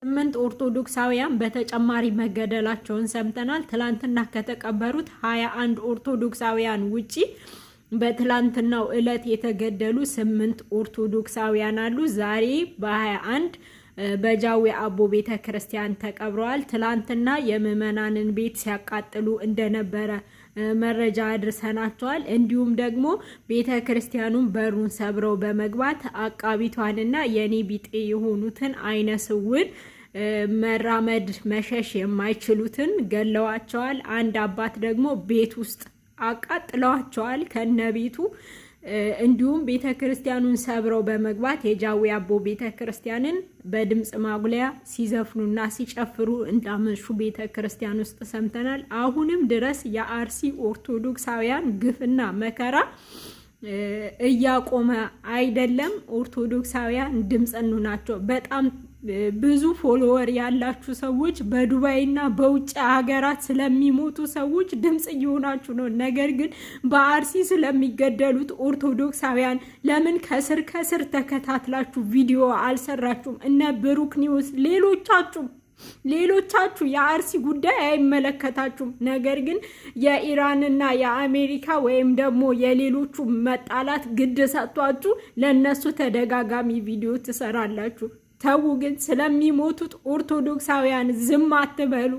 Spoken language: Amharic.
8 ኦርቶዶክሳውያን በተጨማሪ መገደላቸውን ሰምተናል። ትላንትና ከተቀበሩት 21 ኦርቶዶክሳውያን ውጪ በትላንትናው ዕለት የተገደሉ 8 ኦርቶዶክሳውያን አሉ። ዛሬ በ21 በጃዊ አቦ ቤተ ክርስቲያን ተቀብረዋል። ትላንትና የምዕመናንን ቤት ሲያቃጥሉ እንደነበረ መረጃ አድርሰናቸዋል። እንዲሁም ደግሞ ቤተ ክርስቲያኑን በሩን ሰብረው በመግባት አቃቢቷንና የኔ ቢጤ የሆኑትን አይነ ስውር መራመድ መሸሽ የማይችሉትን ገለዋቸዋል። አንድ አባት ደግሞ ቤት ውስጥ አቃጥለዋቸዋል ከነቤቱ። እንዲሁም ቤተ ክርስቲያኑን ሰብረው በመግባት የጃዊ አቦ ቤተ ክርስቲያንን በድምጽ ማጉሊያ ሲዘፍኑና ሲጨፍሩ እንዳመሹ ቤተ ክርስቲያን ውስጥ ሰምተናል። አሁንም ድረስ የአርሲ ኦርቶዶክሳውያን ግፍና መከራ እያቆመ አይደለም። ኦርቶዶክሳውያን ድምጽኑ ናቸው። በጣም ብዙ ፎሎወር ያላችሁ ሰዎች በዱባይና በውጭ ሀገራት ስለሚሞቱ ሰዎች ድምጽ እየሆናችሁ ነው። ነገር ግን በአርሲ ስለሚገደሉት ኦርቶዶክሳውያን ለምን ከስር ተከታትላችሁ ቪዲዮ አልሰራችሁም? እነ ብሩክ ኒውስ ሌሎቻችሁ የአርሲ ጉዳይ አይመለከታችሁም። ነገር ግን የኢራንና የአሜሪካ ወይም ደግሞ የሌሎቹ መጣላት ግድ ሰጥቷችሁ ለነሱ ተደጋጋሚ ቪዲዮ ትሰራላችሁ። ተው ግን ስለሚሞቱት ኦርቶዶክሳውያን ዝም አትበሉ።